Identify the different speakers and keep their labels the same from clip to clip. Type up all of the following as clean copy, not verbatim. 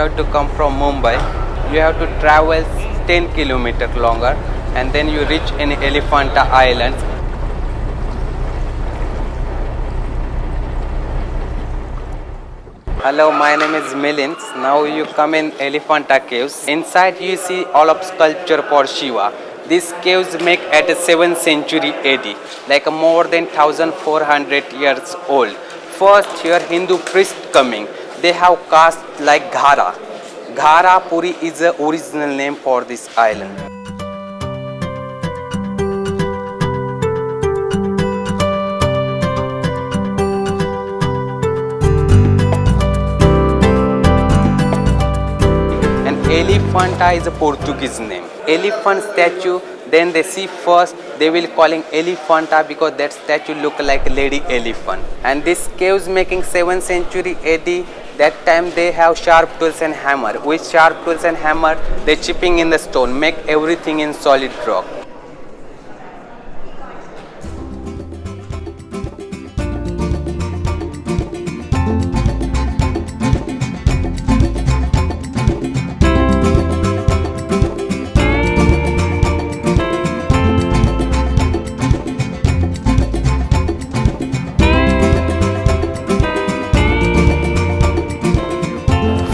Speaker 1: have to come from Mumbai, you have to travel 10 kilometers longer and then you reach in Elephanta Island. Hello, my name is Milind. Now you come in Elephanta Caves. Inside you see all of sculpture for Shiva. These caves make at the 7th century AD, like more than 1400 years old. First here Hindu priest coming. They have cast like Ghara. Ghara Puri is the original name for this island. Elephanta is a Portuguese name. Elephant statue, then they see first, they will calling Elephanta because that statue look like a lady elephant. And this caves making 7th century AD, that time they have sharp tools and hammer. With sharp tools and hammer, they chipping in the stone, make everything in solid rock.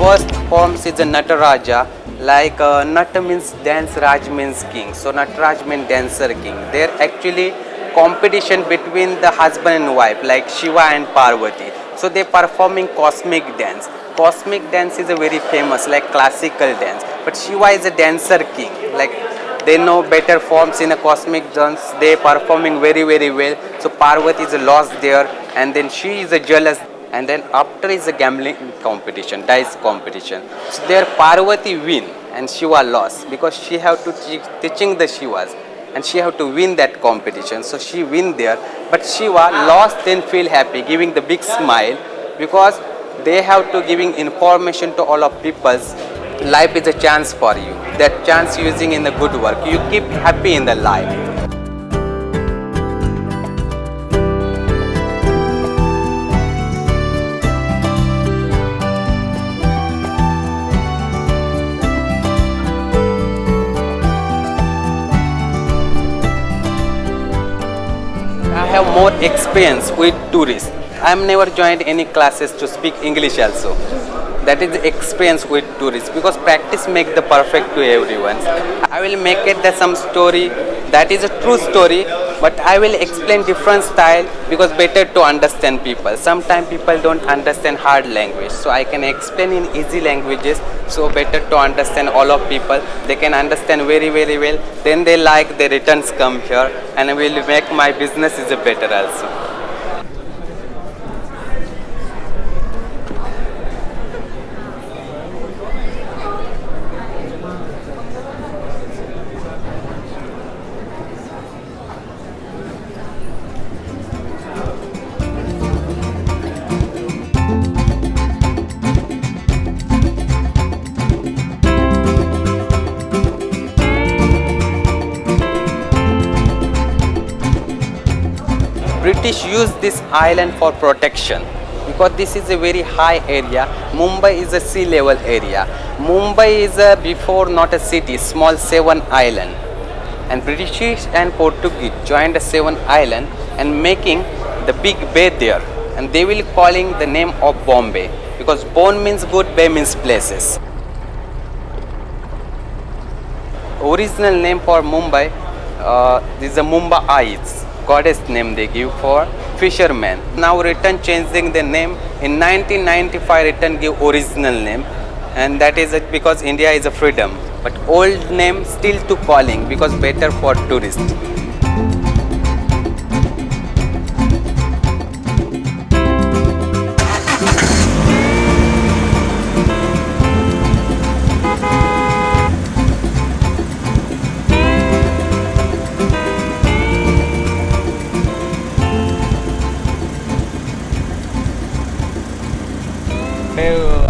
Speaker 1: First forms is a Nataraja, like Nat means dance, Raj means king. So Nataraj means dancer king. They're actually competition between the husband and wife, like Shiva and Parvati. So they performing cosmic dance. Cosmic dance is a very famous, like classical dance. But Shiva is a dancer king. Like they know better forms in a cosmic dance. They performing very well. So Parvati is lost there, and then she is a jealous. And then after is a gambling competition, dice competition. So there Parvati win and Shiva lost because she have to teaching the Shivas and she have to win that competition. So she win there, but Shiva lost then feel happy, giving the big smile because they have to giving information to all of people's. Life is a chance for you. That chance using in the good work. You keep happy in the life. I have more experience with tourists. I am never joined any classes to speak English also. That is the experience with tourists because practice makes the perfect to everyone. I will make it some story that is a true story, but I will explain different style because better to understand people. Sometimes people don't understand hard language, so I can explain in easy languages. So better to understand all of people. They can understand very well. Then they like the returns come here, and I will make my business is better also. British use this island for protection because this is a very high area. Mumbai is a sea level area. Mumbai is before not a city, small 7 island. And British and Portuguese joined the 7 island and making the big bay there. And they will calling the name of Bombay because Bon means good, Bay means places. Original name for Mumbai is the Mumbaites. Goddess name they give for fishermen. Now return changing the name. In 1995 return give original name, and that is it because India is a freedom. But old name still to calling because better for tourists.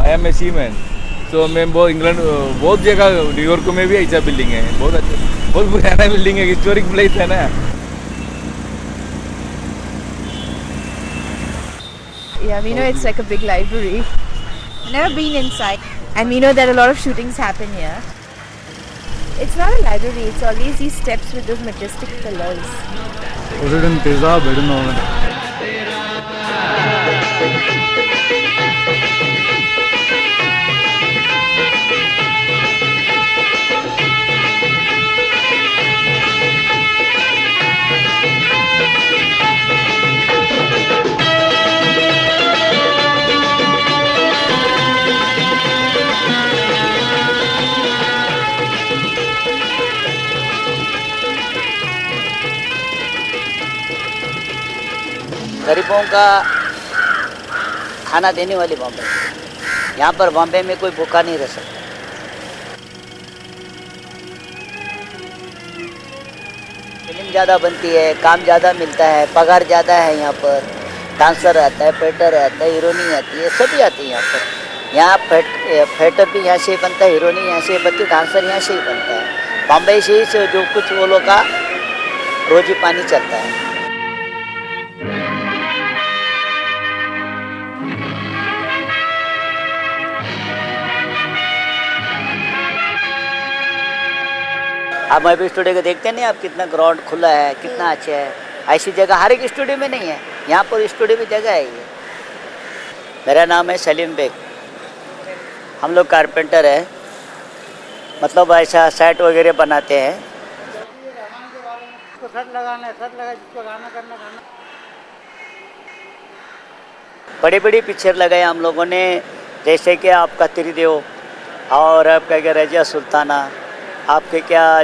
Speaker 2: I am a seaman, so मैं बहुत England बहुत जगह New York में भी ऐसा building है, बहुत अच्छा, बहुत पुराना बिल्डिंग है, हिस्टोरिक प्लेस है ना.
Speaker 3: Yeah, we know it's like a big library. Never been inside. And we know that a lot of shootings happen here. It's not a library, it's always these steps with those majestic pillars.
Speaker 4: President Pizza Bedouin.
Speaker 5: गरीबों का खाना देने वाली बॉम्बे। यहाँ पर बॉम्बे में कोई भूखा नहीं रह सकता। फिल्म ज़्यादा बनती है, काम ज़्यादा मिलता है, पगार ज़्यादा है यहाँ पर। डांसर आता है, पेटर आता है, हीरोइनी आती है, सभी आती है यहाँ पर। यहाँ पेटर भी यहाँ से ही बनता है, हीरोइनी यहाँ से ही बनती है, डांसर यहाँ से ही बनता है। बॉम्बे से ही जो कुछ वो लोग का रोजी पानी चलता है। आप मैं भी स्टूडियो को देखते नहीं, आप कितना ग्राउंड खुला है, कितना अच्छा है। ऐसी जगह हर एक स्टूडियो में नहीं है, यहाँ पर स्टूडियो में जगह है ये। मेरा नाम है सलीम बेग। हम लोग कारपेंटर है, मतलब ऐसा सेट वगैरह बनाते हैं। बड़ी बड़ी पिक्चर लगाए हम लोगों ने, जैसे कि आपका त्रिदेव और आपका क्या रजिया सुल्ताना, आपके क्या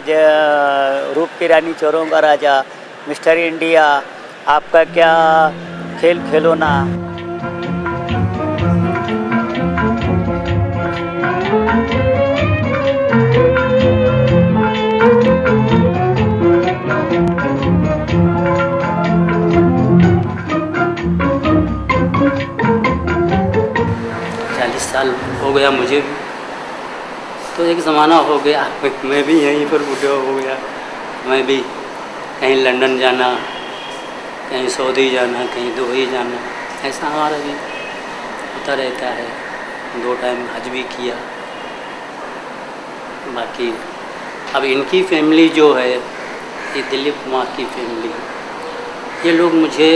Speaker 5: रूप की रानी चोरों का राजा, मिस्टर इंडिया, आपका क्या खेल खिलौना।
Speaker 6: साल हो गया मुझे भी, तो एक ज़माना हो गया, मैं भी यहीं पर बूढ़ा हो गया। मैं भी कहीं लंदन जाना, कहीं सऊदी जाना, कहीं दुबई जाना, ऐसा हमारा भी होता रहता है। 2 टाइम हज भी किया। बाकी अब इनकी फैमिली जो है, ये दिलीप कुमार की फैमिली, ये लोग मुझे,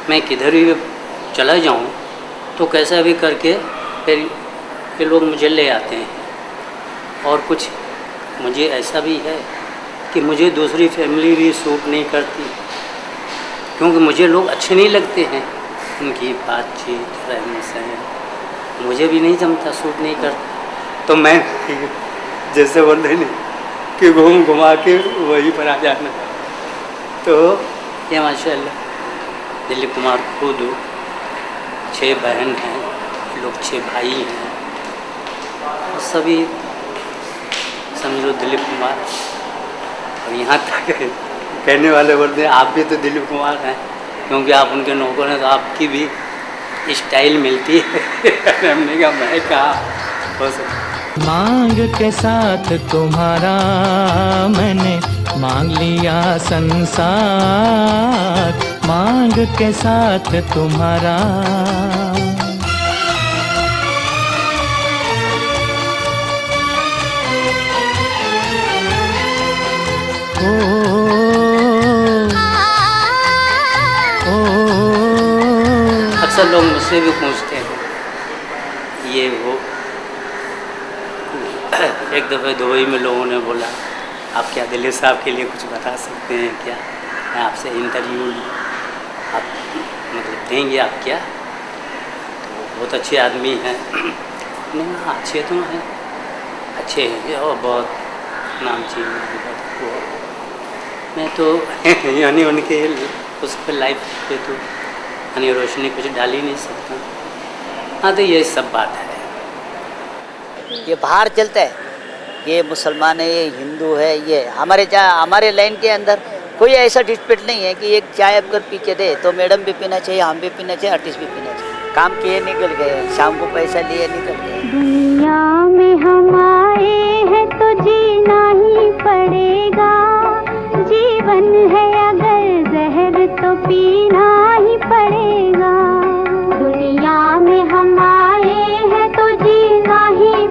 Speaker 6: मैं किधर भी चला जाऊं तो कैसा भी करके फिर ये लोग मुझे ले आते हैं। और कुछ मुझे ऐसा भी है कि मुझे दूसरी फैमिली भी सूट नहीं करती, क्योंकि मुझे लोग अच्छे नहीं लगते हैं। उनकी बातचीत, रहन सहन मुझे भी नहीं जमता, सूट नहीं करता। तो मैं जैसे बोलते नहीं कि घूम घुमा के वहीं पर आ जाना। तो ये माशाल्लाह दिलीप कुमार खुद 6 बहन हैं, लोग 6 भाई हैं, सभी समझो दिलीप कुमार। और यहाँ तक कहने वाले बोलते हैं आप भी तो दिलीप कुमार हैं, क्योंकि आप उनके नौकर हैं, तो आपकी भी स्टाइल मिलती है। हमने कहा मैं कहा हो सकता।
Speaker 7: मांग के साथ तुम्हारा मैंने मांग लिया संसार, मांग के साथ तुम्हारा।
Speaker 6: अक्सर लोग मुझसे भी पूछते हैं ये वो। एक दफ़े दुबई में लोगों ने बोला आप क्या दिलीप साहब के लिए कुछ बता सकते हैं क्या, मैं आपसे इंटरव्यू आप मतलब देंगे आप क्या। तो बहुत अच्छे आदमी हैं। नहीं हाँ अच्छे तो हैं, अच्छे हैं और बहुत नामचीन। मैं तो यानी उनके उस पर लाइफ पे तो यानी रोशनी कुछ डाल ही नहीं सकता। हाँ तो ये सब बात है।
Speaker 5: ये बाहर चलता है, ये मुसलमान है, ये हिंदू है, ये हमारे लाइन के अंदर कोई ऐसा डिस्प्यूट नहीं है कि एक चाय अगर पी के दे तो मैडम भी पीना चाहिए, हम भी पीना चाहिए, आर्टिस्ट भी पीना चाहिए। काम किए निकल गए, शाम को पैसा लिए निकल गए।
Speaker 8: दुनिया में हम आए हैं तो जीना ही पड़ेगा, जीवन है अगर जहर तो पीना ही पड़ेगा। दुनिया में हम आए हैं तो जीना ही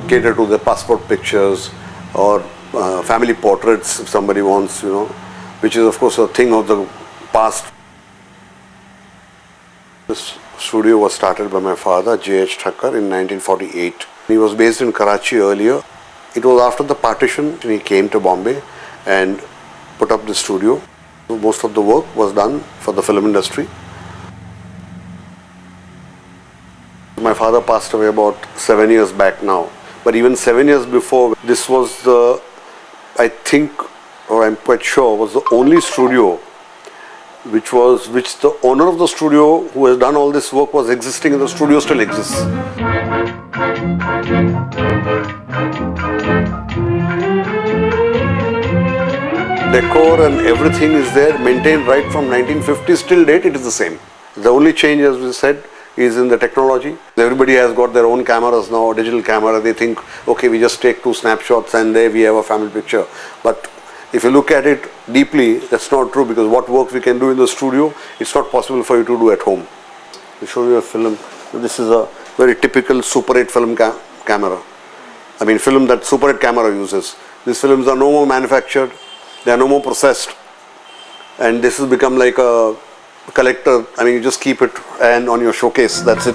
Speaker 9: Cater to the passport pictures or family portraits if somebody wants, which is of course a thing of the past. This studio was started by my father, J.H. Thakkar, in 1948. He was based in Karachi earlier. It was after the partition he came to Bombay and put up the studio. So most of the work was done for the film industry. My father passed away about 7 years back now. But even 7 years before, this was the, I think, or I'm quite sure, was the only studio which the owner of the studio who has done all this work was existing, and the studio still exists. Decor and everything is there, maintained right from 1950s till date, it is the same. The only change, as we said, is in the technology. Everybody has got their own cameras now, digital camera. They think, okay, we just take 2 snapshots and there we have a family picture. But if you look at it deeply, that's not true, because what work we can do in the studio, it's not possible for you to do at home. I'll show you a film. This is a very typical Super 8 film camera. I mean, film that Super 8 camera uses. These films are no more manufactured, they are no more processed, and this has become like a collector. I mean, you just keep it and on your showcase, that's it.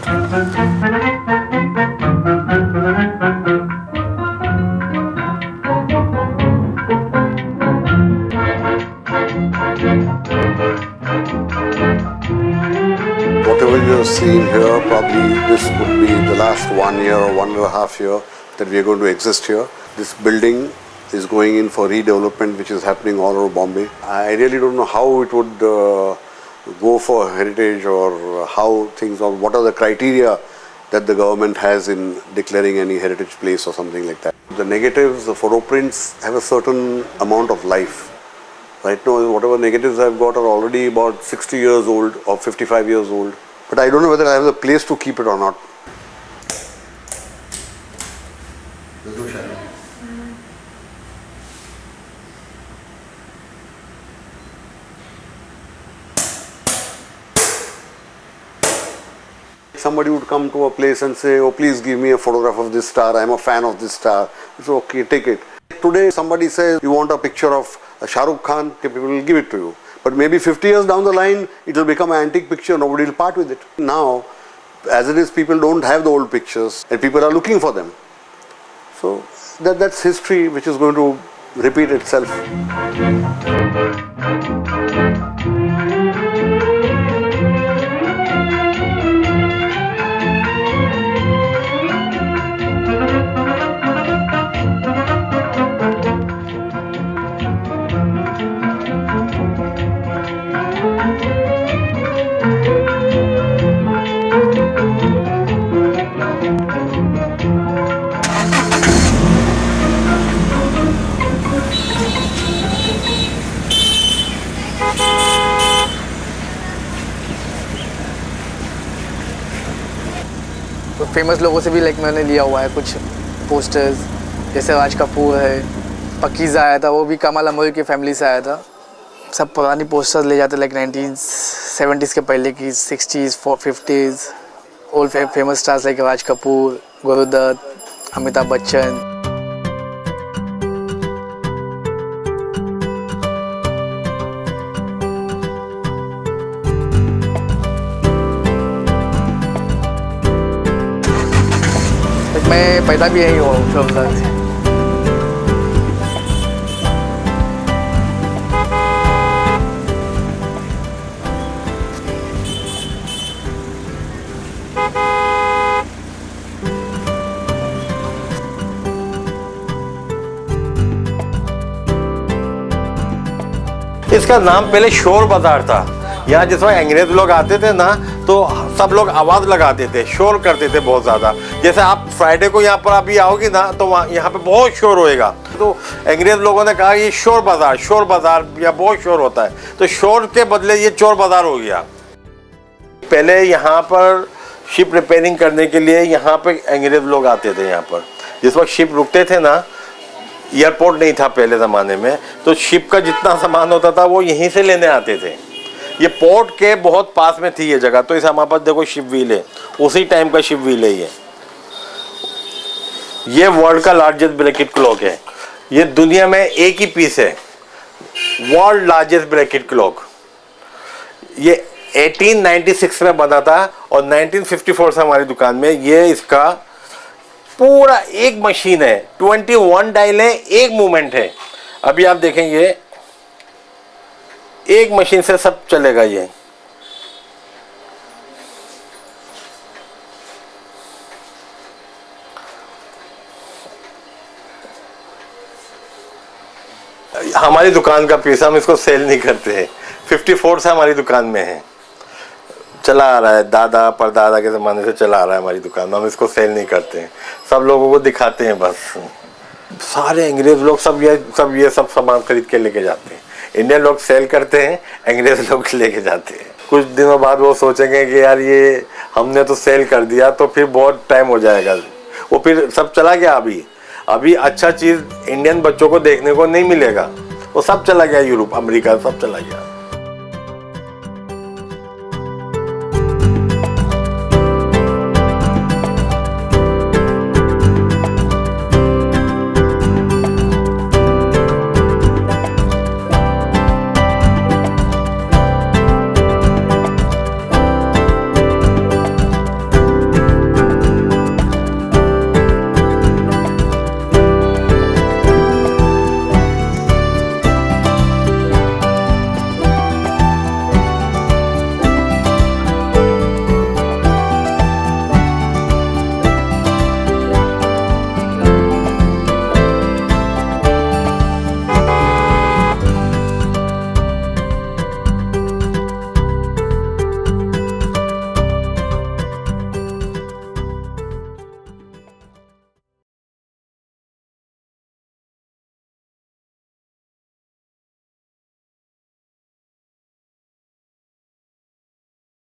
Speaker 9: Whatever you have seen here, probably this would be the last 1 year or 1.5 years that we are going to exist here. This building is going in for redevelopment, which is happening all over Bombay. I really don't know how it would go for heritage, or how things, or what are the criteria that the government has in declaring any heritage place or something like that. The negatives, the photo prints have a certain amount of life. Right now, whatever negatives I've got are already about 60 years old or 55 years old. But I don't know whether I have the place to keep it or not. Somebody would come to a place and say, oh, please give me a photograph of this star, I'm a fan of this star. It's okay, take it. Today somebody says, you want a picture of Shah Rukh Khan, people will give it to you. But maybe 50 years down the line, it will become an antique picture, nobody will part with it. Now, as it is, people don't have the old pictures and people are looking for them. So that's history which is going to repeat itself.
Speaker 10: तो famous लोगों से भी मैंने लिया हुआ है कुछ posters, जैसे राज कपूर है, पकीज़ा आया था, वो भी कमाल अमोल की फैमिली से आया था। सब पुरानी पोस्टर्स ले जाते 1970s के पहले की, 60s 50s, old famous stars like Raj Kapoor, Guru Dutt, Amitabh Bachchan. मैं पैदा भी यही हुआ हूँ फिल्म से।
Speaker 11: इसका नाम पहले शोर बाजार था। यहाँ जिस वक्त अंग्रेज लोग आते थे ना, तो सब लोग आवाज़ लगाते थे, शोर करते थे बहुत ज़्यादा। जैसे आप फ्राइडे को यहाँ पर अभी आओगे ना तो वहाँ यहाँ पे बहुत शोर होएगा। तो अंग्रेज़ लोगों ने कहा ये शोर बाज़ार या बहुत शोर होता है, तो शोर के बदले ये चोर बाज़ार हो गया। पहले यहाँ पर शिप रिपेयरिंग करने के लिए यहाँ पे अंग्रेज़ लोग आते थे। यहाँ पर जिस वक्त शिप रुकते थे ना, एयरपोर्ट नहीं था पहले ज़माने में, तो शिप का जितना सामान होता था वो यहीं से लेने आते थे। ये पोर्ट के बहुत पास में थी ये जगह, तो इस हमारे पास देखो शिप व्हील है, उसी टाइम का शिप व्हील है ये वर्ल्ड का लार्जेस्ट ब्रैकेट क्लॉक है। ये दुनिया में एक ही पीस है, वर्ल्ड लार्जेस्ट ब्रैकेट क्लॉक। ये 1896 में बना था और 1954 से हमारी दुकान में ये इसका पूरा एक मशीन है, 21 डायल है, एक मूवमेंट है। अभी आप देखेंगे एक मशीन से सब चलेगा ये। हमारी दुकान का पीस, हम इसको सेल नहीं करते हैं। 54 से हमारी दुकान में है, चला आ रहा है, दादा परदादा के ज़माने से चला आ रहा है हमारी दुकान में। हम इसको सेल नहीं करते हैं, सब लोगों को दिखाते हैं बस। सारे अंग्रेज़ लोग सब ये सब सामान खरीद के लेके जाते हैं। इंडियन लोग सेल करते हैं, अंग्रेज़ लोग लेके जाते हैं। कुछ दिनों बाद वो सोचेंगे कि यार ये हमने तो सेल कर दिया, तो फिर बहुत टाइम हो जाएगा, वो फिर सब चला गया। अभी अच्छा चीज़ इंडियन बच्चों को देखने को नहीं मिलेगा, वो सब चला गया, यूरोप अमेरिका सब चला गया।